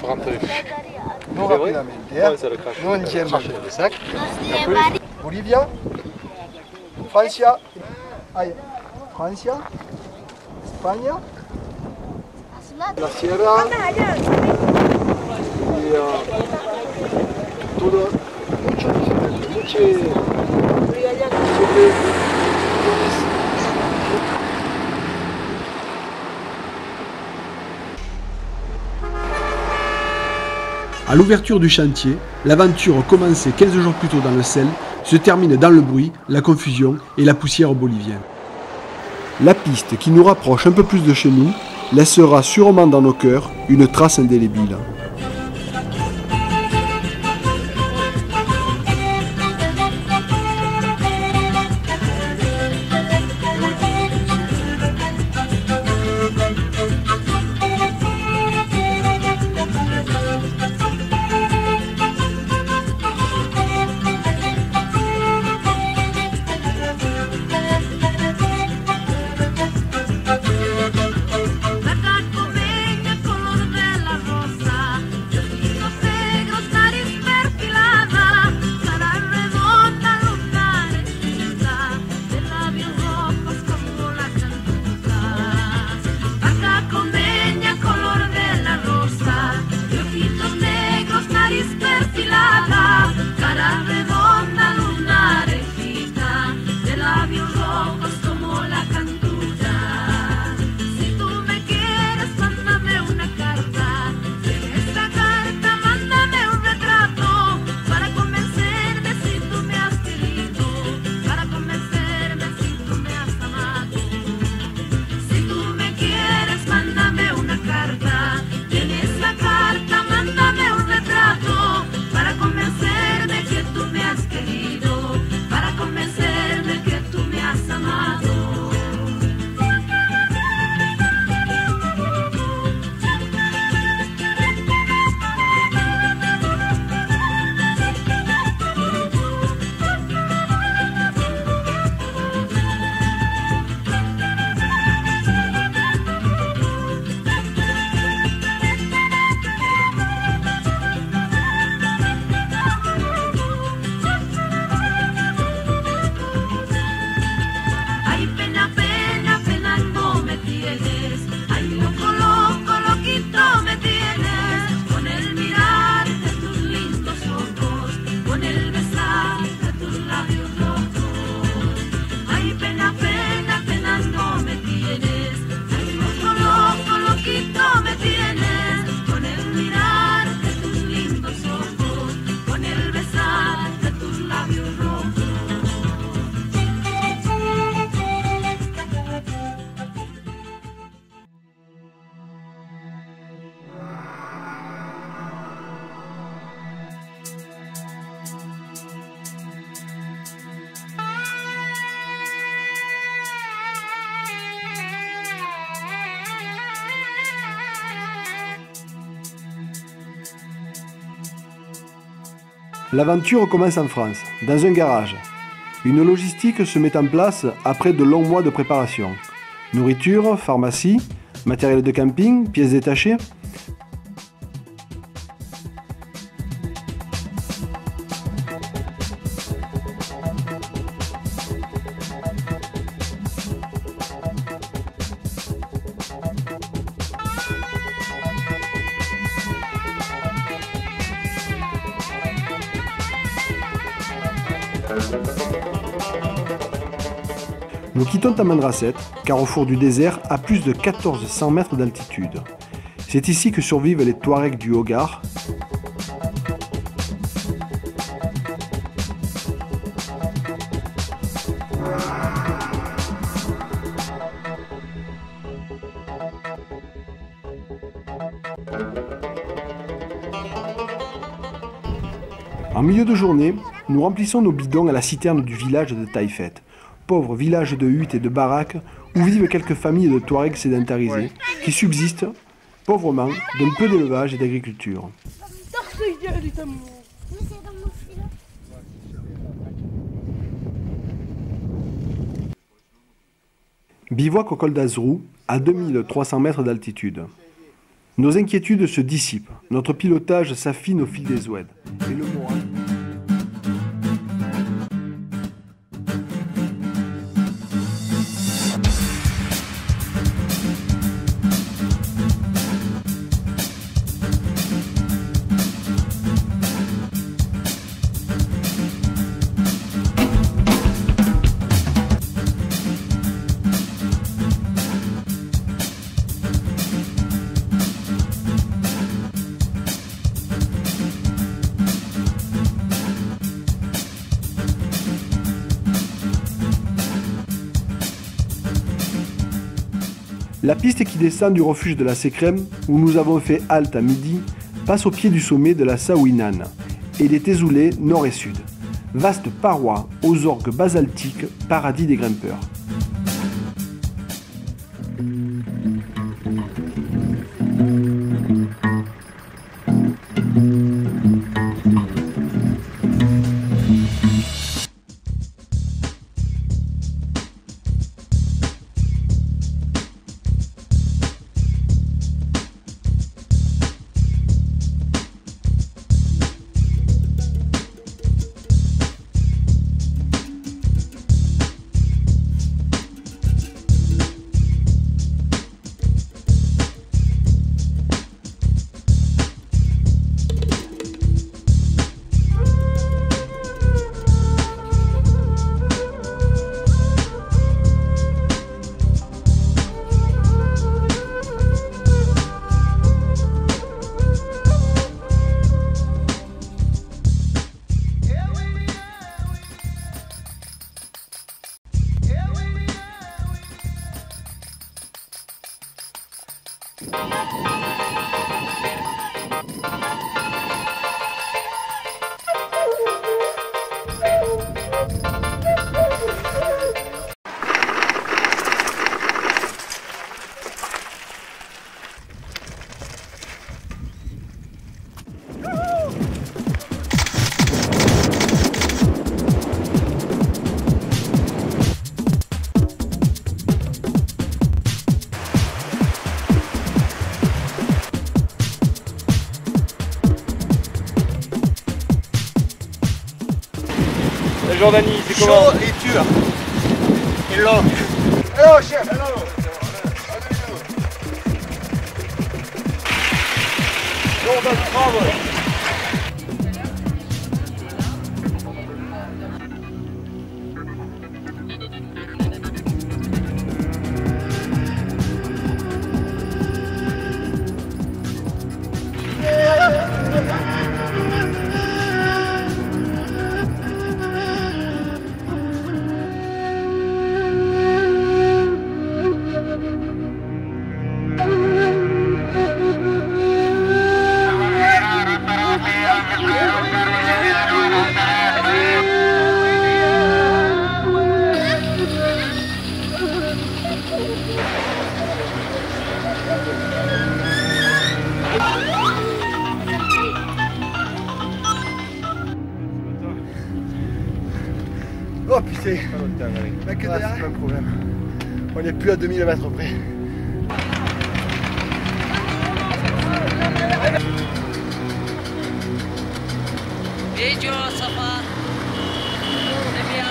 Non rapidamente, non insieme le sac. Bolivia, Francia, España, la Sierra, y todo, À l'ouverture du chantier, l'aventure commencée 15 jours plus tôt dans le sel se termine dans le bruit, la confusion et la poussière bolivienne. La piste qui nous rapproche un peu plus de chez nous laissera sûrement dans nos cœurs une trace indélébile. L'aventure commence en France, dans un garage. Une logistique se met en place après de longs mois de préparation. Nourriture, pharmacie, matériel de camping, pièces détachées. Nous quittons Tamanrasset, carrefour du désert, à plus de 1400 mètres d'altitude. C'est ici que survivent les Touaregs du Hogar. En milieu de journée, nous remplissons nos bidons à la citerne du village de Taïfet, pauvre village de huttes et de baraques où vivent quelques familles de Touaregs sédentarisés qui subsistent pauvrement d'un peu d'élevage et d'agriculture. Bivouac au col d'Azrou, à 2300 mètres d'altitude. Nos inquiétudes se dissipent, notre pilotage s'affine au fil des oueds. Et le moral... La piste qui descend du refuge de la Sécrème, où nous avons fait halte à midi, passe au pied du sommet de la Saouinane et des Tézoulés nord et sud. Vaste paroi aux orgues basaltiques, paradis des grimpeurs. La Jordanie, c'est comment? Chaud et dur. Et long. Hello, chef. Hello. Jordan Travel. Oh putain, là que derrière, c'est pas un problème. On n'est plus à 2000 mètres près. Video, ça va. C'est bien.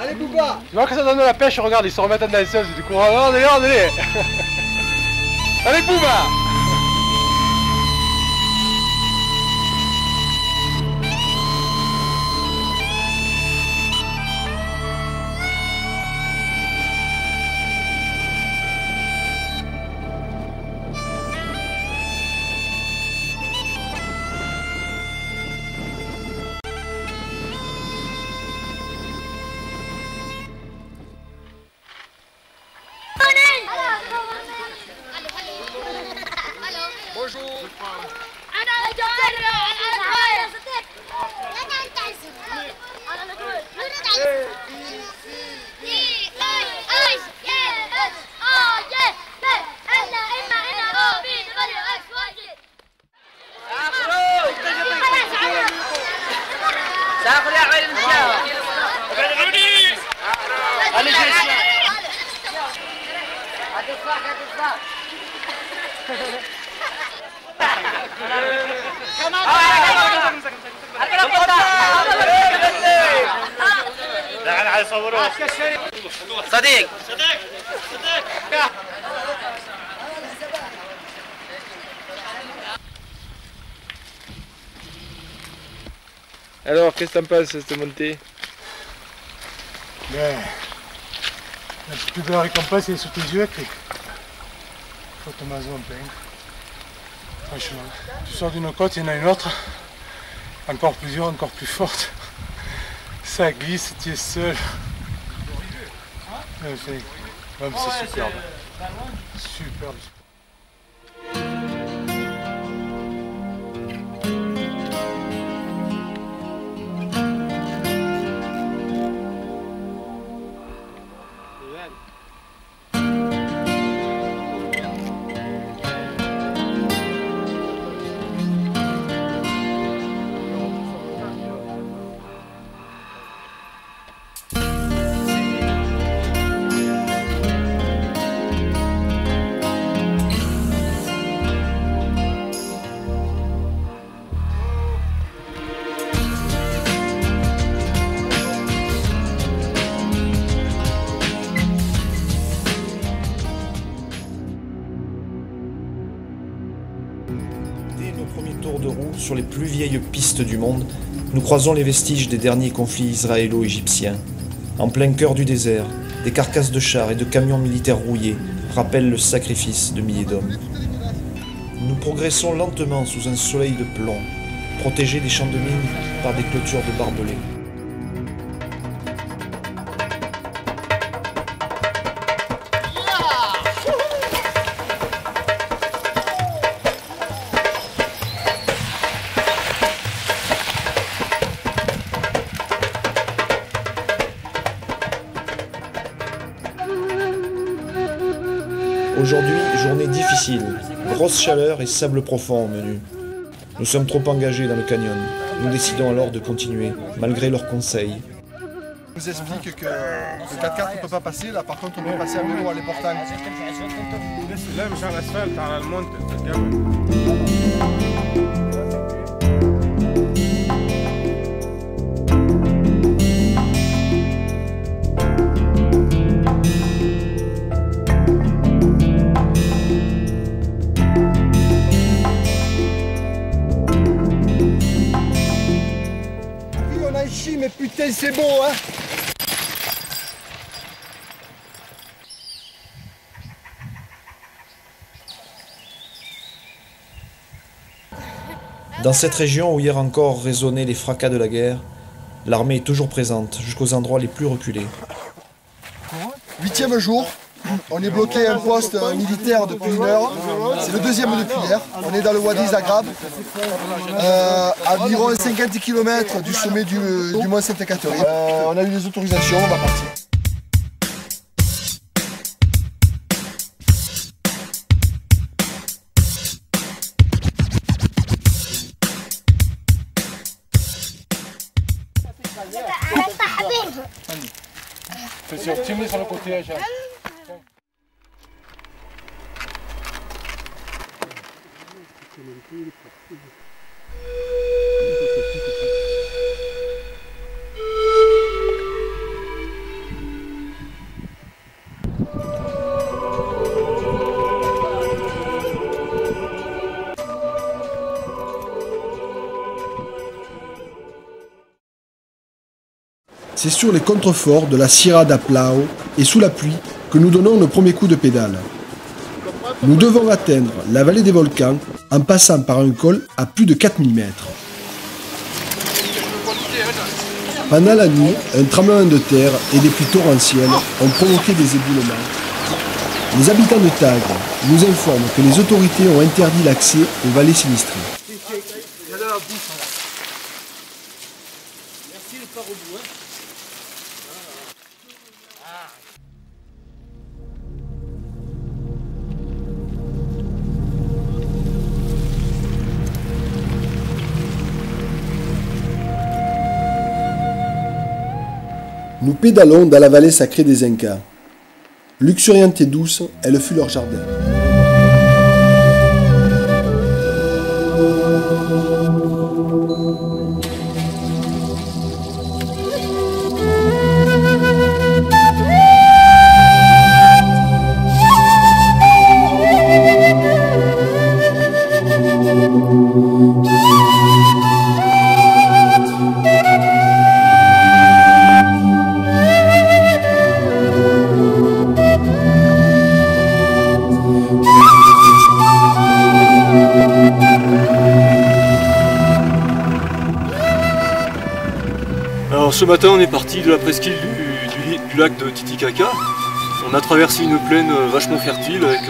Allez Bouba! Tu vois que ça donne de la pêche, regarde, ils se remettent en danseuse, du coup, regardez, regardez. Allez Bouba! Bonjour. Allez, صديق Alors, qu'est-ce que t'en penses de cette montée? Mais la plus belle récompense est sous tes yeux, puis faut te maser en plein. Franchement, tu sors d'une côte, il y en a une autre, encore plus dure, encore plus forte. Ça glisse, tu es seul. C'est superbe. Superbe. sur les plus vieilles pistes du monde, nous croisons les vestiges des derniers conflits israélo-égyptiens. En plein cœur du désert, des carcasses de chars et de camions militaires rouillés rappellent le sacrifice de milliers d'hommes. Nous progressons lentement sous un soleil de plomb, protégés des champs de mines par des clôtures de barbelés. Aujourd'hui, journée difficile, grosse chaleur et sable profond au menu. Nous sommes trop engagés dans le canyon. Nous décidons alors de continuer, malgré leurs conseils. On vous explique que le 4x4 ne peut pas passer, là par contre on peut passer à vélo à l'important. Mais putain c'est beau hein. Dans cette région où hier encore résonnaient les fracas de la guerre, l'armée est toujours présente jusqu'aux endroits les plus reculés. 8e jour, on est bloqué à un poste militaire depuis 1 heure, c'est le 2e depuis hier, on est dans le Wadi Zagreb, à environ 50 km du sommet du mont Sainte-Catherine. On a eu les autorisations, on va partir. C'est sûr, tiens-les sur le côté, Jean. C'est sur les contreforts de la Sierra da Plao et sous la pluie que nous donnons le premier coup de pédale. Nous devons atteindre la vallée des volcans en passant par un col à plus de 4000 mètres. Pendant la nuit, un tremblement de terre et des pluies torrentielles ont provoqué des éboulements. Les habitants de Tagre nous informent que les autorités ont interdit l'accès aux vallées sinistrées. Nous pédalons dans la vallée sacrée des Incas. Luxuriante et douce, elle fut leur jardin. Alors ce matin on est parti de la presqu'île du lac de Titicaca. On a traversé une plaine vachement fertile avec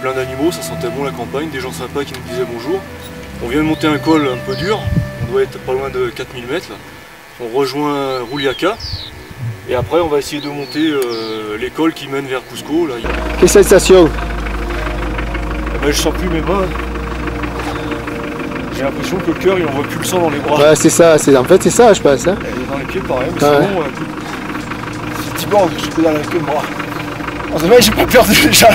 plein d'animaux, ça sentait bon la campagne, des gens sympas qui nous disaient bonjour. On vient de monter un col un peu dur, on doit être pas loin de 4000 mètres. On rejoint Juliaca et après on va essayer de monter l'école qui mène vers Cusco. Là. Quelle sensation? Je sens plus mes bras. J'ai l'impression que le cœur il envoie plus le sang dans les bras. Ouais, c'est ça, en fait c'est ça je pense. Hein. Et dans les pieds pareil, mais ouais. sinon C'est Tibor que je peux dans la queue de bras. En fait j'ai pas peur des jambes.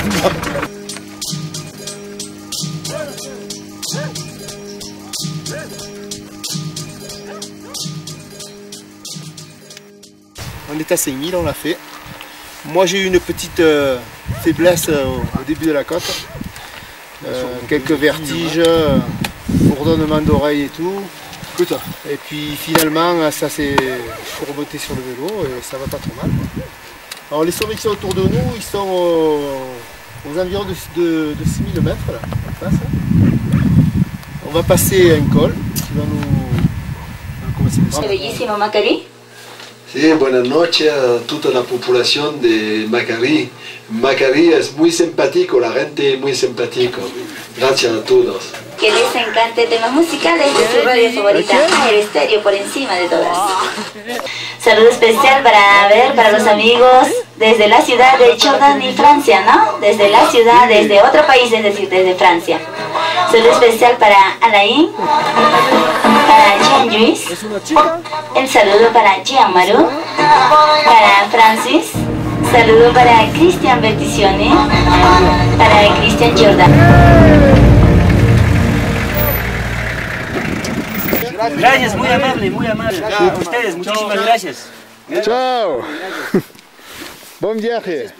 On est à 5000, on l'a fait. Moi j'ai eu une petite faiblesse au début de la côte. Quelques vertiges. bourdonnement d'oreilles et tout. Et puis finalement, ça s'est remonté sur le vélo et ça va pas trop mal. Alors les sommets qui sont autour de nous, ils sont aux environs de 6000 mètres là, en face. On va passer un col qui va nous... Bellísimo Macari. Sí, buenas noches a toda la población de Macari. Macari es muy simpático, la gente es muy simpático. Gracias a todos. Que les encante temas musicales de su radio favorita, el estéreo por encima de todas. Saludo especial para los amigos desde la ciudad de Jordanie, Francia, ¿no? Desde la ciudad, desde otro país, es decir, desde Francia. Saludo especial para Alain, para Jean-Luis, el saludo para Gianmaru, para Francis, saludo para Cristian Berticioni, para Cristian Jordan. Gracias, muy amable, muy amable. A ustedes, muchísimas gracias. Chao. Buen viaje.